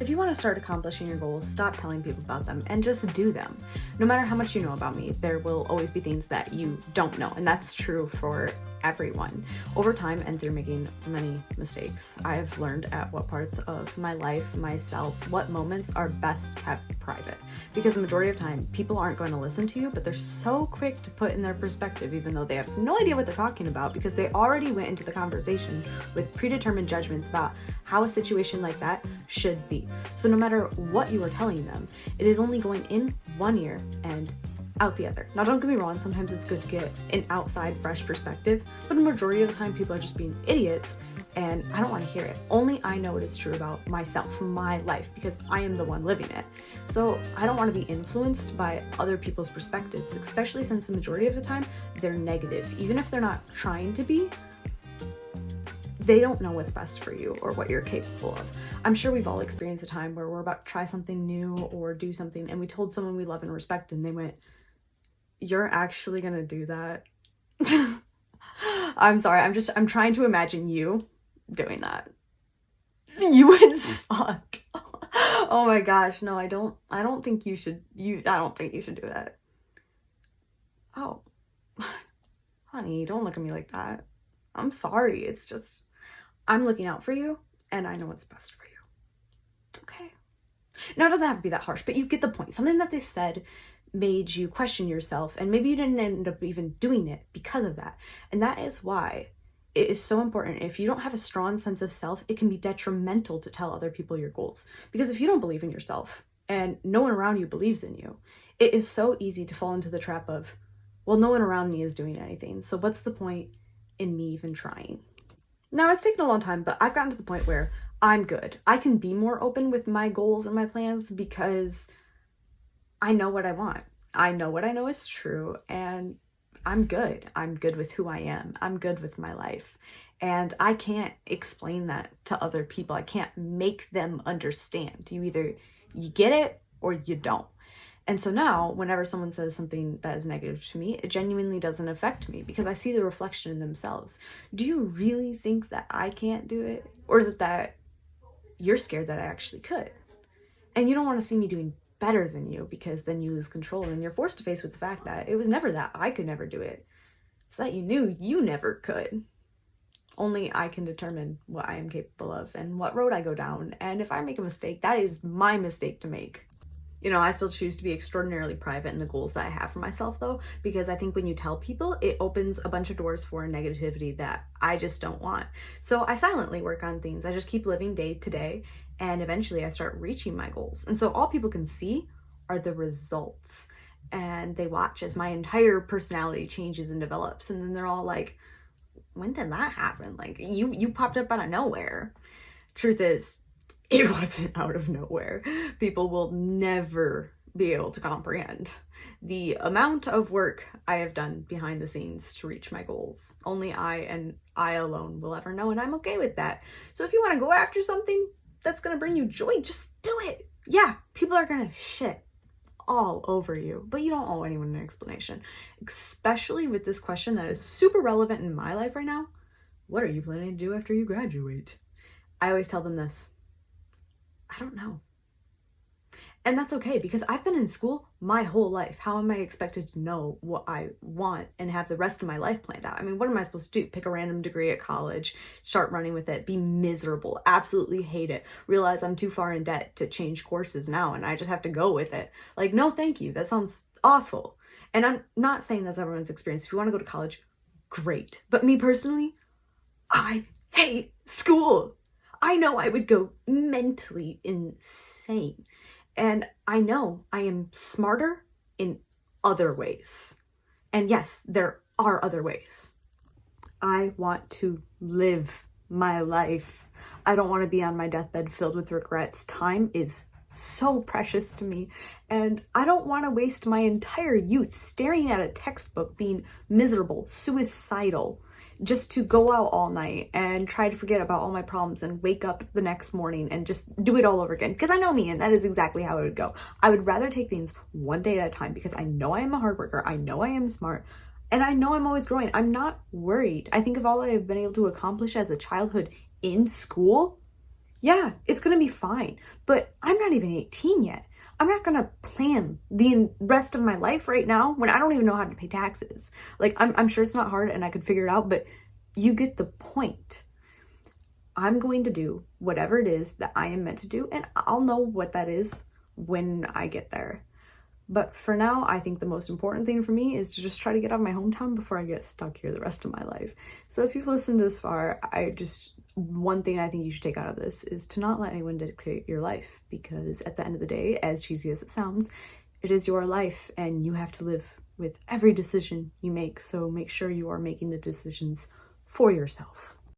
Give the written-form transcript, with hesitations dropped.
If you want to start accomplishing your goals, stop telling people about them and just do them. No matter how much you know about me, there will always be things that you don't know, and that's true for everyone. Over time and through making many mistakes, I've learned at what parts of my life, myself, what moments are best kept private. Because the majority of time, people aren't going to listen to you, but they're so quick to put in their perspective, even though they have no idea what they're talking about, because they already went into the conversation with predetermined judgments about how a situation like that should be. So no matter what you are telling them, it is only going in one ear and out the other. Now, don't get me wrong, sometimes it's good to get an outside, fresh perspective, but the majority of the time, people are just being idiots, and I don't want to hear it. Only I know what is true about myself, my life, because I am the one living it. So I don't want to be influenced by other people's perspectives, especially since the majority of the time, they're negative. Even if they're not trying to be, they don't know what's best for you or what you're capable of. I'm sure we've all experienced a time where we're about to try something new or do something, and we told someone we love and respect, and they went, "You're actually gonna do that?" I'm sorry, I'm trying to imagine you doing that. You would suck. Oh my gosh, no, I don't think you should, I don't think you should do that. Oh, honey, don't look at me like that. I'm sorry, it's just, I'm looking out for you, and I know what's best for you. Okay. Now, it doesn't have to be that harsh, but you get the point. Something that they said made you question yourself, and maybe you didn't end up even doing it because of that. And that is why it is so important. If you don't have a strong sense of self, it can be detrimental to tell other people your goals. Because if you don't believe in yourself and no one around you believes in you, it is so easy to fall into the trap of, well, no one around me is doing anything, so what's the point in me even trying? Now, it's taken a long time, but I've gotten to the point where I'm good. I can be more open with my goals and my plans because I know what I want. I know what I know is true, and I'm good. I'm good with who I am. I'm good with my life. And I can't explain that to other people. I can't make them understand. You get it or you don't. And so now, whenever someone says something that is negative to me, it genuinely doesn't affect me because I see the reflection in themselves. Do you really think that I can't do it? Or is it that you're scared that I actually could? And you don't want to see me doing better than you because then you lose control and you're forced to face with the fact that it was never that I could never do it. It's that you knew you never could. Only I can determine what I am capable of and what road I go down. And if I make a mistake, that is my mistake to make. You know, I still choose to be extraordinarily private in the goals that I have for myself, though, because I think when you tell people, it opens a bunch of doors for negativity that I just don't want. So I silently work on things. I just keep living day to day, and eventually I start reaching my goals. And so all people can see are the results, and they watch as my entire personality changes and develops, and then they're all like, when did that happen? Like, you popped up out of nowhere. Truth is, it wasn't out of nowhere. People will never be able to comprehend the amount of work I have done behind the scenes to reach my goals. Only I and I alone will ever know, and I'm okay with that. So if you want to go after something that's going to bring you joy, just do it. Yeah, people are going to shit all over you, but you don't owe anyone an explanation, especially with this question that is super relevant in my life right now. What are you planning to do after you graduate? I always tell them this. I don't know. And that's okay because I've been in school my whole life. How am I expected to know what I want and have the rest of my life planned out? I mean, what am I supposed to do? Pick a random degree at college, start running with it, be miserable, absolutely hate it, realize I'm too far in debt to change courses now and I just have to go with it. Like, no, thank you. That sounds awful. And I'm not saying that's everyone's experience. If you want to go to college, great. But me personally, I hate school. I know I would go mentally insane. And I know I am smarter in other ways. And yes, there are other ways. I want to live my life. I don't want to be on my deathbed filled with regrets. Time is so precious to me. And I don't want to waste my entire youth staring at a textbook being miserable, suicidal, just to go out all night and try to forget about all my problems and wake up the next morning and just do it all over again. Because I know me, and that is exactly how it would go. I would rather take things one day at a time because I know I am a hard worker. I know I am smart. And I know I'm always growing. I'm not worried. I think of all I have been able to accomplish as a childhood in school, Yeah, it's gonna be fine. But I'm not even 18 yet. I'm not gonna plan the rest of my life right now when I don't even know how to pay taxes. Like, I'm sure it's not hard and I could figure it out, but you get the point. I'm going to do whatever it is that I am meant to do, and I'll know what that is when I get there. But for now, I think the most important thing for me is to just try to get out of my hometown before I get stuck here the rest of my life. So if you've listened this far, one thing I think you should take out of this is to not let anyone dictate your life, because at the end of the day, as cheesy as it sounds, it is your life and you have to live with every decision you make. So make sure you are making the decisions for yourself.